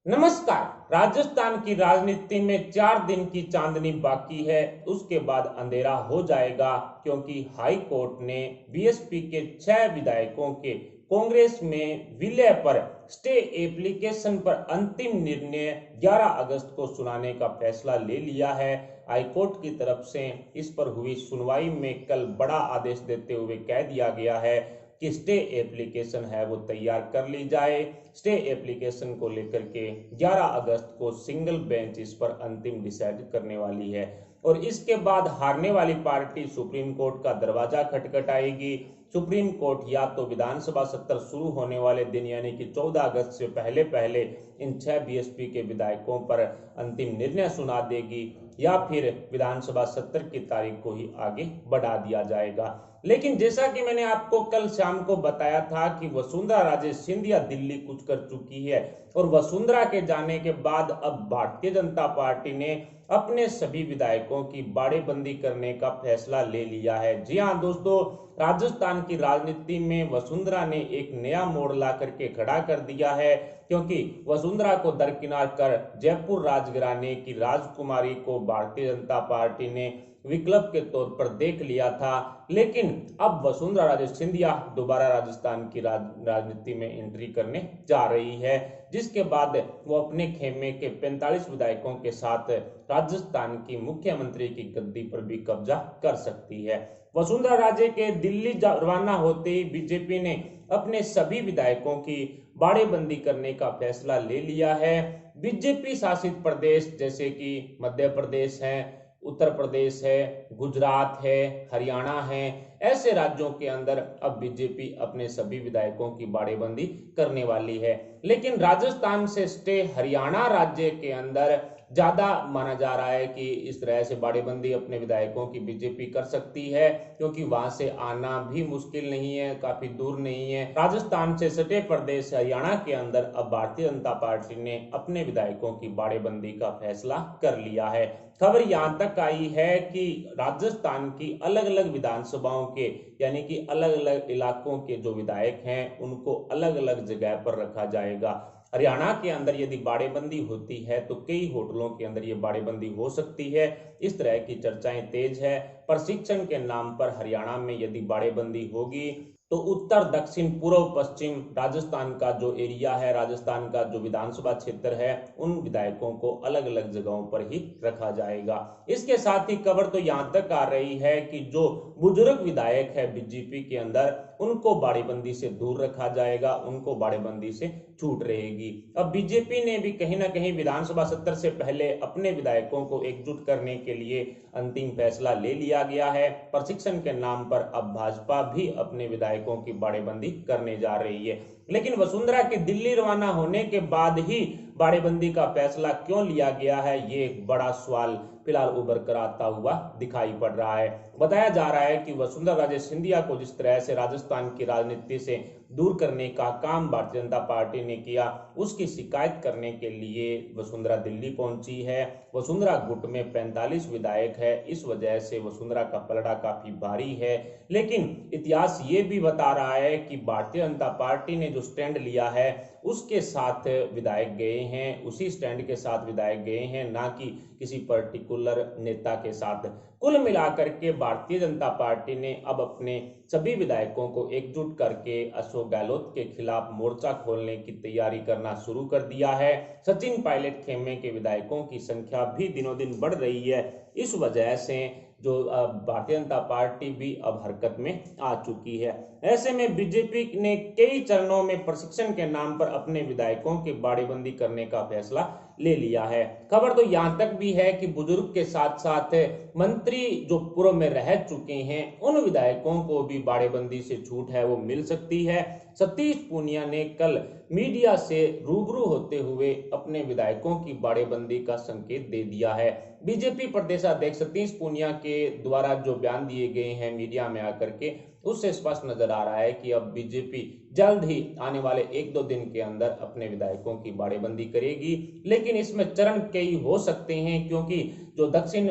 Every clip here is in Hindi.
नमस्कार। राजस्थान की राजनीति में 4 दिन की चांदनी बाकी है, उसके बाद अंधेरा हो जाएगा क्योंकि हाई कोर्ट ने बीएसपी के 6 विधायकों के कांग्रेस में विलय पर स्टे एप्लीकेशन पर अंतिम निर्णय 11 अगस्त को सुनाने का फैसला ले लिया है। हाई कोर्ट की तरफ से इस पर हुई सुनवाई में कल बड़ा आदेश देते हुए कह दिया गया है कि स्टे एप्लीकेशन है वो तैयार कर ली जाए। स्टे एप्लीकेशन को लेकर के 11 अगस्त को सिंगल बेंच इस पर अंतिम डिसाइड करने वाली है और इसके बाद हारने वाली पार्टी सुप्रीम कोर्ट का दरवाजा खटखटाएगी। सुप्रीम कोर्ट या तो विधानसभा सत्र शुरू होने वाले दिन यानी कि 14 अगस्त से पहले पहले इन 6 बीएसपी के विधायकों पर अंतिम निर्णय सुना देगी या फिर विधानसभा सत्र की तारीख को ही आगे बढ़ा दिया जाएगा। लेकिन जैसा कि मैंने आपको कल शाम को बताया था कि वसुंधरा राजे सिंधिया दिल्ली कूच कर चुकी है और वसुंधरा के जाने के बाद अब भारतीय जनता पार्टी ने अपने सभी विधायकों की बाड़ेबंदी करने का फैसला ले लिया है। जी हाँ दोस्तों, राजस्थान की राजनीति में वसुंधरा ने एक नया मोड़ ला करके खड़ा कर दिया है क्योंकि वसुंधरा को दरकिनार कर जयपुर राजघराने की राजकुमारी को भारतीय जनता पार्टी ने विकल्प के तौर पर देख लिया था। लेकिन अब वसुंधरा राजे सिंधिया दोबारा राजस्थान की राजनीति में एंट्री करने जा रही है, जिसके बाद वो अपने खेमे के 45 विधायकों के साथ राजस्थान की मुख्यमंत्री की गद्दी पर भी कब्जा कर सकती है। वसुंधरा राजे के दिल्ली रवाना होते ही बीजेपी ने अपने सभी विधायकों की बाड़ेबंदी करने का फैसला ले लिया है। बीजेपी शासित प्रदेश जैसे कि मध्य प्रदेश है, उत्तर प्रदेश है, गुजरात है, हरियाणा है, ऐसे राज्यों के अंदर अब बीजेपी अपने सभी विधायकों की बाड़ेबंदी करने वाली है। लेकिन राजस्थान से स्टे हरियाणा राज्य के अंदर ज्यादा माना जा रहा है कि इस तरह से बाड़ेबंदी अपने विधायकों की बीजेपी कर सकती है क्योंकि वहां से आना भी मुश्किल नहीं है, काफी दूर नहीं है। राजस्थान से सटे प्रदेश हरियाणा के अंदर अब भारतीय जनता पार्टी ने अपने विधायकों की बाड़ेबंदी का फैसला कर लिया है। खबर यहां तक आई है कि राजस्थान की अलग अलग विधानसभाओं के यानी कि अलग अलग इलाकों के जो विधायक हैं उनको अलग अलग जगह पर रखा जाएगा। हरियाणा के अंदर यदि बाड़ेबंदी होती है तो कई होटलों के अंदर ये बाड़ेबंदी हो सकती है, इस तरह की चर्चाएं तेज है। प्रशिक्षण के नाम पर हरियाणा में यदि बाड़ेबंदी होगी तो उत्तर दक्षिण पूर्व पश्चिम राजस्थान का जो एरिया है, राजस्थान का जो विधानसभा क्षेत्र है, उन विधायकों को अलग अलग जगहों पर ही रखा जाएगा। इसके साथ ही खबर तो यहां तक आ रही है कि जो बुजुर्ग विधायक है बीजेपी के अंदर उनको बाड़ेबंदी से दूर रखा जाएगा, उनको बाड़ेबंदी से छूट रहेगी। अब बीजेपी ने भी कहीं ना कहीं विधानसभा सत्र से पहले अपने विधायकों को एकजुट करने के लिए अंतिम फैसला ले लिया गया है। प्रशिक्षण के नाम पर अब भाजपा भी अपने विधायकों की बाड़ेबंदी करने जा रही है। लेकिन वसुंधरा के दिल्ली रवाना होने के बाद ही बाड़ेबंदी का फैसला क्यों लिया गया है, ये एक बड़ा सवाल फिलहाल उभर कर आता हुआ दिखाई पड़ रहा है। बताया जा रहा है कि वसुंधरा राजे सिंधिया को जिस तरह से राजस्थान की राजनीति से दूर करने का काम भारतीय जनता पार्टी ने किया, उसकी शिकायत करने के लिए वसुंधरा दिल्ली पहुंची है। वसुंधरा गुट में 45 विधायक है, इस वजह से वसुंधरा का पलड़ा काफी भारी है। लेकिन इतिहास ये भी बता रहा है कि भारतीय जनता पार्टी ने जो स्टैंड लिया है उसके साथ विधायक गए हैं, उसी स्टैंड के साथ विधायक गए हैं, ना कि किसी पर्टिकुलर नेता के साथ। कुल मिलाकर के भारतीय जनता पार्टी ने अब अपने सभी विधायकों को एकजुट करके अशोक गहलोत के खिलाफ मोर्चा खोलने की तैयारी करना शुरू कर दिया है। सचिन पायलट खेमे के विधायकों की संख्या भी दिनों दिन बढ़ रही है। इस वजह से जो भारतीय जनता पार्टी भी अब हरकत में आ चुकी है। ऐसे में बीजेपी ने कई चरणों में प्रशिक्षण के नाम पर अपने विधायकों की बाड़ेबंदी करने का फैसला ले लिया है। खबर तो यहां तक भी है कि बुजुर्ग के साथ साथ मंत्री जो पूर्व में रह चुके हैं उन विधायकों को भी बाड़ेबंदी से छूट है वो मिल सकती है। सतीश पूनिया ने कल मीडिया से रूबरू होते हुए अपने विधायकों की बाड़ेबंदी का संकेत दे दिया है। बीजेपी प्रदेशाध्यक्ष सतीश पूनिया के द्वारा जो बयान दिए गए हैं मीडिया में आकर के, उससे स्पष्ट नजर आ रहा है कि अब बीजेपी जल्द ही आने वाले 1-2 दिन के अंदर अपने विधायकों की बाड़ेबंदी करेगी। लेकिन इसमें चरण कई हो सकते हैं क्योंकि जो दक्षिण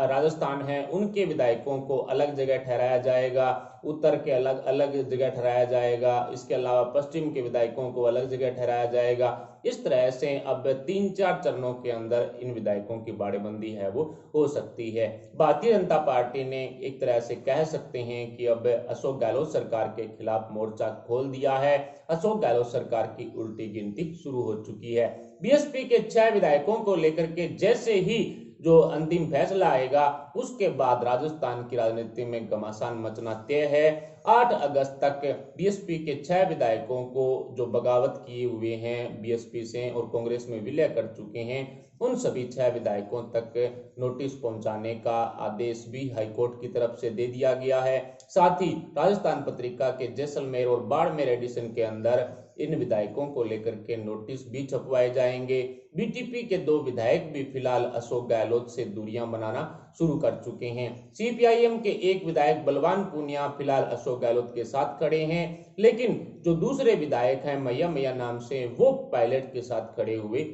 राजस्थान है उनके विधायकों को अलग जगह ठहराया जाएगा, उत्तर के अलग अलग जगह ठहराया जाएगा, इसके अलावा पश्चिम के विधायकों को अलग जगह ठहराया जाएगा। इस तरह से अब 3-4 चरणों के अंदर इन विधायकों की बाड़ेबंदी है वो हो सकती है। भारतीय जनता पार्टी ने एक तरह से कह सकते हैं कि अब अशोक गहलोत सरकार के खिलाफ मोर्चा खोल दिया है। अशोक गहलोत सरकार की उल्टी गिनती शुरू हो चुकी है। बीएसपी के 6 विधायकों को लेकर के जैसे ही जो अंतिम फैसला आएगा उसके बाद राजस्थान की राजनीति में घमासान मचना तय है। 8 अगस्त तक बीएसपी के 6 विधायकों को जो बगावत किए हुए हैं बीएसपी से और कांग्रेस में विलय कर चुके हैं, उन सभी 6 विधायकों तक नोटिस पहुंचाने का आदेश भी हाईकोर्ट की तरफ से दे दिया गया है। साथ ही राजस्थान पत्रिका के जैसलमेर और बाड़मेर एडिशन के अंदर इन विधायकों को लेकर के नोटिस भी छपवाए जाएंगे। बीटीपी के 2 विधायक भी फिलहाल अशोक गहलोत से दूरियां बनाना शुरू कर चुके हैं। सीपीआईएम के एक विधायक बलवान पूनिया फिलहाल अशोक गहलोत के साथ खड़े हैं, लेकिन जो दूसरे विधायक हैं मैया मैया नाम से, वो पायलट के साथ खड़े हुए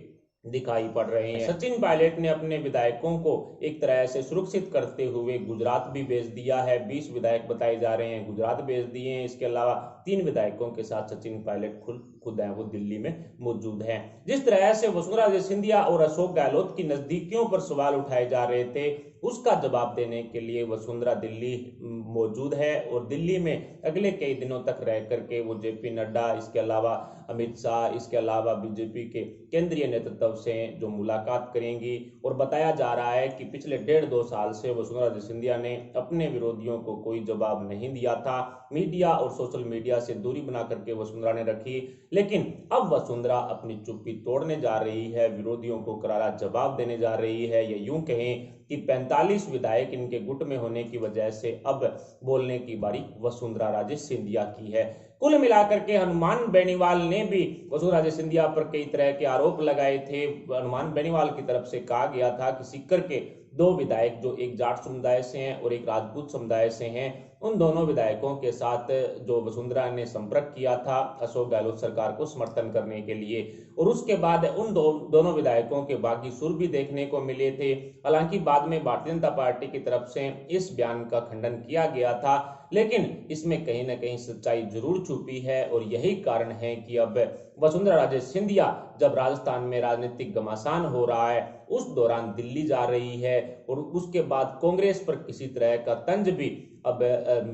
दिखाई पड़ रहे हैं। सचिन पायलट ने अपने विधायकों को एक तरह से सुरक्षित करते हुए गुजरात भी भेज दिया है। 20 विधायक बताए जा रहे हैं गुजरात भेज दिए हैं। इसके अलावा 3 विधायकों के साथ सचिन पायलट खुद है वो दिल्ली में मौजूद हैं। जिस तरह से वसुंधरा राजे सिंधिया और अशोक गहलोत की नजदीकियों पर सवाल उठाए जा रहे थे, उसका जवाब देने के लिए वसुंधरा दिल्ली मौजूद है और दिल्ली में अगले कई दिनों तक रह करके वो जेपी नड्डा, इसके अलावा अमित शाह, इसके अलावा बीजेपी के केंद्रीय नेतृत्व से जो मुलाकात करेंगी। और बताया जा रहा है कि पिछले 1.5-2 साल से वसुंधरा राजे सिंधिया ने अपने विरोधियों को कोई जवाब नहीं दिया था। मीडिया और सोशल मीडिया से दूरी बना करके वसुंधरा ने रखी, लेकिन अब वसुंधरा अपनी चुप्पी तोड़ने जा रही है, विरोधियों को करारा जवाब देने जा रही है। या यूं कहें कि 45 विधायक इनके गुट में होने की वजह से अब बोलने की बारी वसुंधरा राजे सिंधिया की है। कुल मिलाकर के हनुमान बेनीवाल ने भी वसुंधरा राजे सिंधिया पर कई तरह के आरोप लगाए थे। हनुमान बेनीवाल की तरफ से कहा गया था कि सीकर के 2 विधायक जो एक जाट समुदाय से हैं और एक राजपूत समुदाय से हैं, उन दोनों विधायकों के साथ जो वसुंधरा ने संपर्क किया था अशोक गहलोत सरकार को समर्थन करने के लिए, और उसके बाद उन दोनों विधायकों के बागी सुर भी देखने को मिले थे। हालांकि बाद में भारतीय जनता पार्टी की तरफ से इस बयान का खंडन किया गया था, लेकिन इसमें कहीं ना कहीं सच्चाई जरूर छुपी है। और यही कारण है कि अब वसुंधरा राजे सिंधिया जब राजस्थान में राजनीतिक घमासान हो रहा है उस दौरान दिल्ली जा रही है, और उसके बाद कांग्रेस पर किसी तरह का तंज भी अब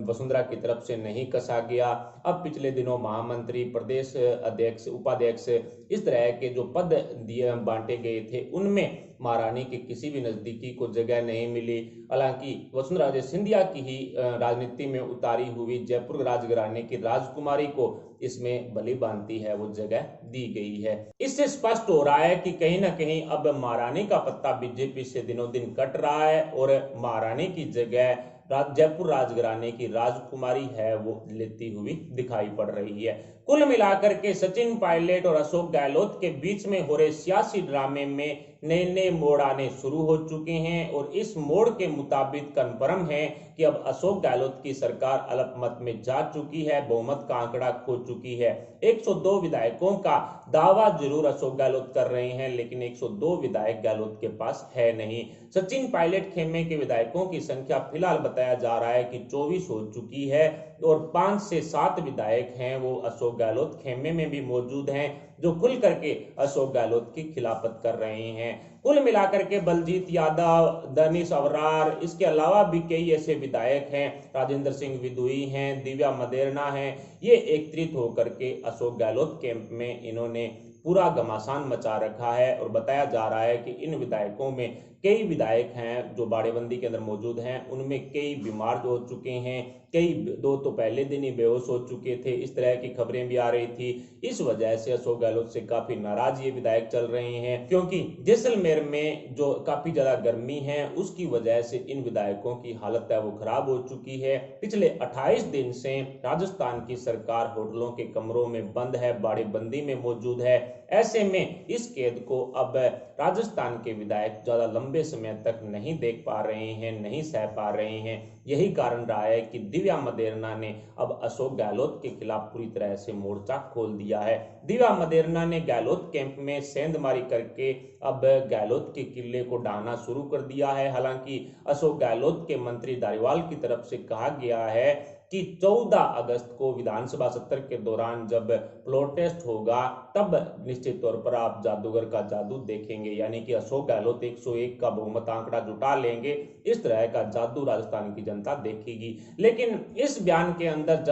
वसुंधरा की तरफ से नहीं कसा गया। अब पिछले दिनों महामंत्री, प्रदेश अध्यक्ष, उपाध्यक्ष, इस तरह के जो पद दिए बांटे गए थे उनमें महारानी के किसी भी नजदीकी को जगह नहीं मिली। हालांकि वसुंधरा राजे सिंधिया की ही राजनीति में उतारी हुई जयपुर राजघराने की राजकुमारी को इसमें भली भांति है वो जगह दी गई है। इससे स्पष्ट हो रहा है कि कहीं ना कहीं अब महारानी का पत्ता बीजेपी से दिनों दिन कट रहा है और महारानी की जगह जयपुर राजघराने की राजकुमारी है वो लेती हुई दिखाई पड़ रही है। कुल मिलाकर के सचिन पायलट और अशोक गहलोत के बीच में हो रहे सियासी ड्रामे में नए नए मोड़ आने शुरू हो चुके हैं, और इस मोड़ के मुताबिक कन्फर्म है कि अब अशोक गहलोत की सरकार अल्पमत में जा चुकी है, बहुमत का आंकड़ा खो चुकी है। 102 विधायकों का दावा जरूर अशोक गहलोत कर रहे हैं, लेकिन 102 विधायक गहलोत के पास है नहीं। सचिन पायलट खेमे के विधायकों की संख्या फिलहाल बताया जा रहा है कि 24 हो चुकी है, और 5 से 7 विधायक हैं वो अशोक गहलोत खेमे में भी मौजूद हैं जो खुल करके अशोक गहलोत की खिलाफत कर रहे हैं। कुल मिलाकर के बलजीत यादव, दनिश अवरार, इसके अलावा भी कई ऐसे विधायक हैं, राजेंद्र सिंह विदुई हैं, दिव्या मदेरना हैं, ये एकत्रित होकर के अशोक गहलोत कैंप में इन्होंने पूरा घमासान मचा रखा है। और बताया जा रहा है कि इन विधायकों में कई विधायक हैं जो बाड़ेबंदी के अंदर मौजूद हैं, उनमें कई बीमार हो चुके हैं, कई 2 तो पहले दिन ही बेहोश हो चुके थे, इस तरह की खबरें भी आ रही थी। इस वजह से अशोक गहलोत से काफी नाराज ये विधायक चल रहे हैं, क्योंकि जैसलमेर में जो काफी ज्यादा गर्मी है उसकी वजह से इन विधायकों की हालत है वो खराब हो चुकी है। पिछले 28 दिन से राजस्थान की सरकार होटलों के कमरों में बंद है, बाड़ेबंदी में मौजूद है। ऐसे में इस कैद को अब राजस्थान के विधायक ज्यादा लंबे समय तक नहीं देख पा रहे हैं, नहीं सह पा रहे हैं। यही कारण रहा है कि दिव्या मदेरना ने अब अशोक गहलोत के खिलाफ पूरी तरह से मोर्चा खोल दिया है। दिव्या मदेरना ने गहलोत कैंप में सेंधमारी करके अब गहलोत के किले को ढाना शुरू कर दिया है। हालांकि अशोक गहलोत के मंत्री धारीवाल की तरफ से कहा गया है कि 14 अगस्त को विधानसभा सत्र के दौरान जब फ्लोर टेस्ट होगा तब निश्चित तौर पर आप जादूगर का जादू देखेंगे, यानी कि अशोक गहलोत 101 का बहुमत आंकड़ा जुटा लेंगे। इस तरह का जादू राजस्थान की जनता देखेगी। लेकिन इस बयान के अंदर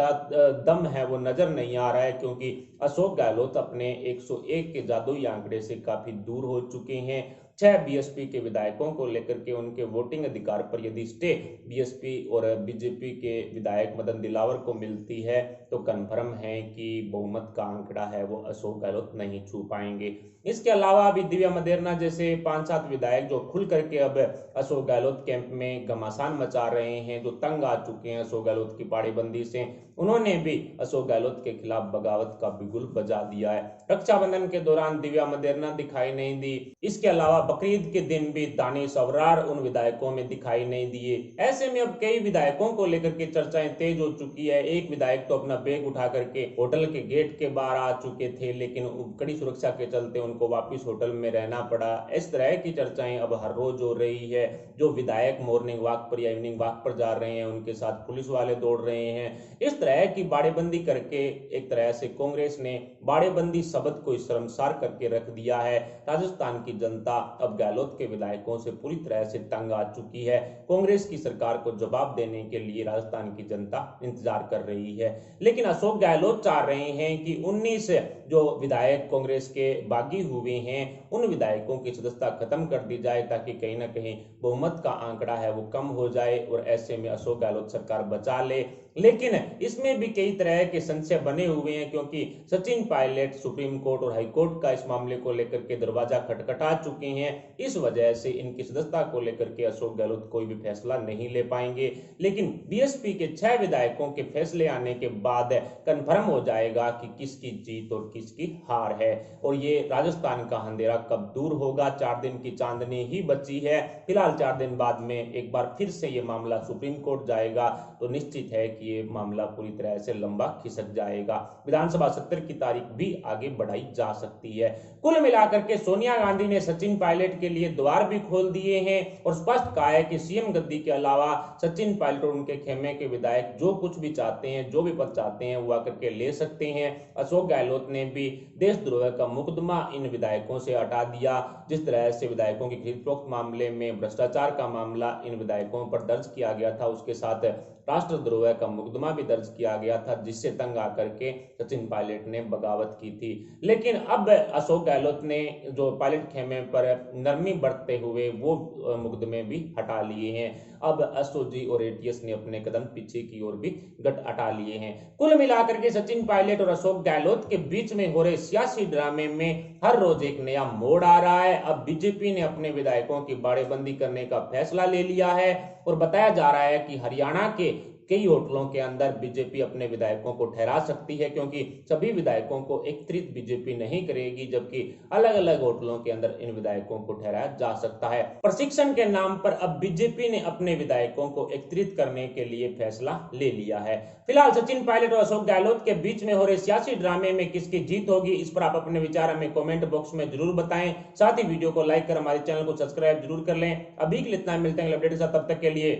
दम है वो नजर नहीं आ रहा है, क्योंकि अशोक गहलोत अपने 101 के जादुई आंकड़े से काफी दूर हो चुके हैं। 6 बीएसपी के विधायकों को लेकर के उनके वोटिंग अधिकार पर यदि स्टे बीएसपी और बीजेपी के विधायक मदन दिलावर को मिलती है तो कन्फर्म है कि बहुमत का आंकड़ा है वो अशोक गहलोत नहीं छू पाएंगे। इसके अलावा अभी दिव्या मदेरणा जैसे 5-7 विधायक जो खुल करके अब अशोक गहलोत कैंप में घमासान मचा रहे हैं, जो तंग आ चुके हैं अशोक गहलोत की पाड़ेबंदी से, उन्होंने भी अशोक गहलोत के खिलाफ बगावत का बिगुल बजा दिया है। रक्षाबंधन के दौरान दिव्या मदेरणा दिखाई नहीं दी। इसके अलावा बकरीद के दिन भी दानिश अबरार उन विधायकों में दिखाई नहीं दिए। ऐसे में अब कई विधायकों को लेकर के चर्चाएं तेज हो चुकी है। एक विधायक तो अपना बैग उठा करके होटल के गेट के बाहर आ चुके थे, लेकिन कड़ी सुरक्षा के चलते उनको वापिस होटल में रहना पड़ा। इस तरह की चर्चाएं अब हर रोज हो रही है। जो विधायक मॉर्निंग वॉक पर या इवनिंग वॉक पर जा रहे हैं उनके साथ पुलिस वाले दौड़ रहे हैं। इस तरह की बाड़ेबंदी करके एक तरह से कांग्रेस ने बाड़ेबंदी शब्द को शर्मसार करके रख दिया है। राजस्थान की जनता अब गहलोत के विधायकों से पूरी तरह से तंग आ चुकी है। कांग्रेस की सरकार को जवाब देने के लिए राजस्थान की जनता इंतजार कर रही है। लेकिन अशोक गहलोत चाह रहे हैं कि 19 जो विधायक कांग्रेस के बागी हुए हैं उन विधायकों की सदस्यता खत्म कर दी जाए, ताकि कहीं ना कहीं बहुमत का आंकड़ा है वो कम हो जाए और ऐसे में अशोक गहलोत सरकार बचा ले। लेकिन इसमें भी कई तरह के संशय बने हुए हैं, क्योंकि सचिन पायलट सुप्रीम कोर्ट और हाई कोर्ट का इस मामले को लेकर के दरवाजा खटखटा चुके हैं। इस वजह से इनकी सदस्यता को लेकर के अशोक गहलोत कोई भी फैसला नहीं ले पाएंगे। लेकिन बीएसपी के 6 विधायकों के फैसले आने के बाद कंफर्म हो जाएगा कि किसकी जीत और किसकी हार है। और ये राजस्थान का अंधेरा कब दूर होगा। 4 दिन की चांदनी ही बची है। फिलहाल 4 दिन बाद में एक बार फिर से ये मामला सुप्रीम कोर्ट जाएगा, तो निश्चित है कि ये मामला पूरी तरह से लंबा खिसक जाएगा। विधानसभा सत्र की तारीख भी आगे बढ़ाई जा सकती है। कुल मिलाकर के सोनिया गांधी ने सचिन पायलट के लिए द्वार भी खोल दिए हैं और स्पष्ट कहा है कि सीएम गद्दी के अलावा सचिन पायलट और उनके खेमे के विधायक जो कुछ भी चाहते हैं, जो भी पद चाहते हैं, वो आकर के ले सकते हैं। अशोक गहलोत ने भी देशद्रोह का मुकदमा इन विधायकों से हटा दिया। जिस तरह से विधायकों की खरीद फरोख्त मामले में भ्रष्टाचार का मामला इन विधायकों पर दर्ज किया गया था, उसके साथ राष्ट्रद्रोह का मुकदमा भी दर्ज किया गया था, जिससे तंग आकर के सचिन पायलट ने बगावत की थी। लेकिन अब अशोक गहलोत ने जो पायलट खेमे पर नरमी बरतते हुए वो मुकदमे भी हटा लिए हैं। अब एसओजी और एटीएस ने अपने कदम पीछे की ओर भी हटा लिए हैं। कुल मिलाकर के सचिन पायलट और अशोक गहलोत के बीच में हो रहे सियासी ड्रामे में हर रोज एक नया मोड़ आ रहा है। अब बीजेपी ने अपने विधायकों की बाड़ेबंदी करने का फैसला ले लिया है और बताया जा रहा है कि हरियाणा के कई होटलों के अंदर बीजेपी अपने विधायकों को ठहरा सकती है, क्योंकि सभी विधायकों को एकत्रित बीजेपी नहीं करेगी, जबकि अलग अलग होटलों के अंदर इन विधायकों को ठहराया जा सकता है। प्रशिक्षण के नाम पर अब बीजेपी ने अपने विधायकों को एकत्रित करने के लिए फैसला ले लिया है। फिलहाल सचिन पायलट और अशोक गहलोत के बीच में हो रहे सियासी ड्रामे में किसकी जीत होगी, इस पर आप अपने विचार हमें कमेंट बॉक्स में जरूर बताएं। साथ ही वीडियो को लाइक कर हमारे चैनल को सब्सक्राइब जरूर कर लें। अभी के लिए इतना, मिलते हैं अपडेट के साथ, तब तक के लिए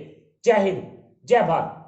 जय हिंद, जय भारत।